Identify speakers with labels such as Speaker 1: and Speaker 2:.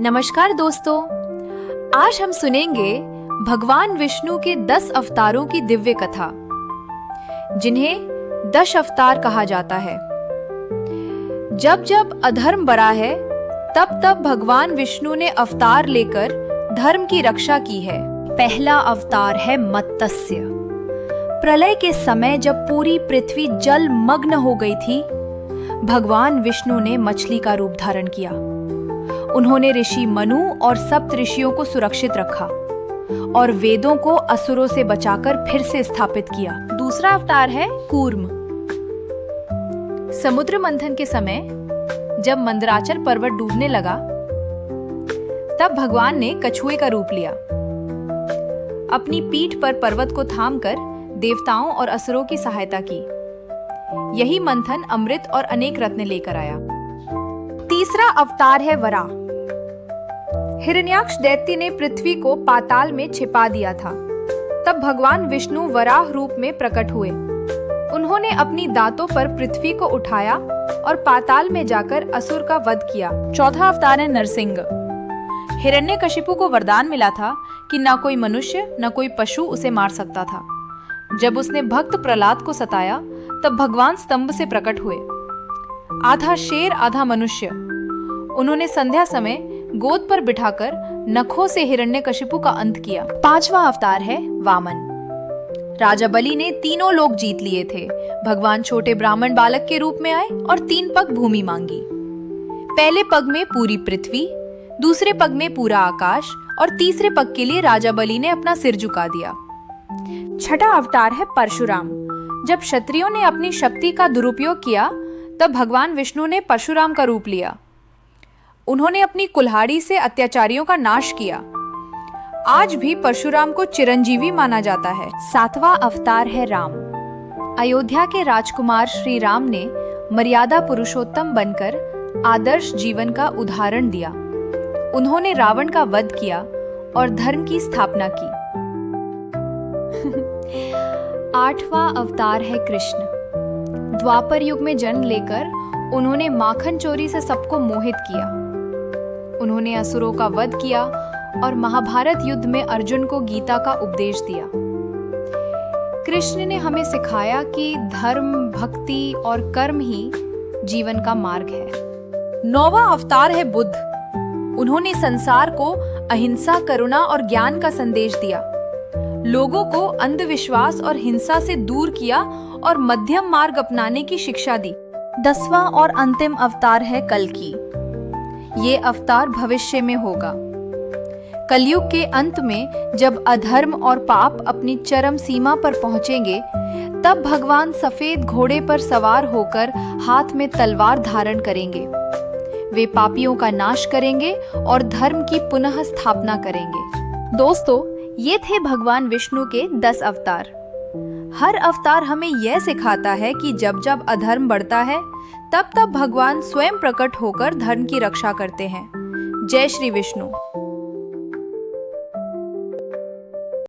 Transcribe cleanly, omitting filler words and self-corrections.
Speaker 1: नमस्कार दोस्तों, आज हम सुनेंगे भगवान विष्णु के 10 अवतारों की दिव्य कथा, जिन्हें 10 अवतार कहा जाता है। जब जब अधर्म बढ़ा है, तब तब भगवान विष्णु ने अवतार लेकर धर्म की रक्षा की है। पहला अवतार है मत्स्य। प्रलय के समय जब पूरी पृथ्वी जल मग्न हो गई थी, भगवान विष्णु ने मछली का रूप धारण किया। उन्होंने ऋषि मनु और सप्त ऋषियों को सुरक्षित रखा और वेदों को असुरों से बचाकर फिर से स्थापित किया। दूसरा अवतार है कूर्म। समुद्र मंथन के समय जब मंदराचल पर्वत डूबने लगा, तब भगवान ने कछुए का रूप लिया। अपनी पीठ पर पर्वत को थामकर देवताओं और असुरों की सहायता की। यही मंथन अमृत और अनेक रत्न लेकर आया। तीसरा अवतार है वराह। हिरण्याक्ष दैत्य ने पृथ्वी को पाताल में छिपा दिया था। तब भगवान विष्णु वराह रूप में प्रकट हुए। उन्होंने अपनी दांतों पर पृथ्वी को उठाया और पाताल में जाकर असुर का वध किया। चौथा अवतार है नरसिंह। हिरण्यकशिपु को वरदान मिला था कि न कोई मनुष्य न कोई पशु उसे मार सकता था। जब उसने भक्त प्रहलाद को सताया, तब भगवान स्तंभ से प्रकट हुए। आधा शेर आधा मनुष्य। उन्होंने संध्या समय गोद पर बिठाकर नखों से हिरण्यकशिपु का अंत किया। पांचवा अवतार है वामन। राजा बलि ने तीनों लोक जीत लिए थे। भगवान छोटे ब्राह्मण बालक के रूप में आए और 3 पग भूमि मांगी। पहले पग में पूरी पृथ्वी, दूसरे पग में पूरा आकाश और तीसरे पग के लिए राजा बलि ने अपना सिर झुका दिया। छठा अवतार है परशुराम। जब क्षत्रियों ने अपनी शक्ति का दुरुपयोग किया, तब भगवान विष्णु ने परशुराम का रूप लिया। उन्होंने अपनी कुल्हाड़ी से अत्याचारियों का नाश किया। आज भी परशुराम को चिरंजीवी माना जाता है। सातवां अवतार है राम। अयोध्या के राजकुमार श्री राम ने मर्यादा पुरुषोत्तम बनकर आदर्श जीवन का उदाहरण दिया। उन्होंने रावण का वध किया और धर्म की स्थापना की। 8वां अवतार है कृष्ण। द्वापर युग में जन्म लेकर उन्होंने माखन चोरी से सबको मोहित किया। उन्होंने असुरों का वध किया और महाभारत युद्ध में अर्जुन को गीता का उपदेश दिया। कृष्ण ने हमें सिखाया कि धर्म, भक्ति और कर्म ही जीवन का मार्ग है। 9वां अवतार है बुद्ध। उन्होंने संसार को अहिंसा, करुणा और ज्ञान का संदेश दिया। लोगों को अंधविश्वास और हिंसा से दूर किया और मध्यम मार्ग अपनाने की शिक्षा दी। 10वां और अंतिम अवतार है कल्कि। ये अवतार भविष्य में होगा। कलयुग के अंत में जब अधर्म और पाप अपनी चरम सीमा पर पहुंचेंगे, तब भगवान सफेद घोड़े पर सवार होकर हाथ में तलवार धारण करेंगे। वे पापियों का नाश करेंगे और धर्म की पुनः स्थापना करेंगे। दोस्तों, ये थे भगवान विष्णु के 10 अवतार। हर अवतार हमें यह सिखाता है कि जब जब अधर्म बढ़ता है, तब तब भगवान स्वयं प्रकट होकर धर्म की रक्षा करते हैं। जय श्री विष्णु।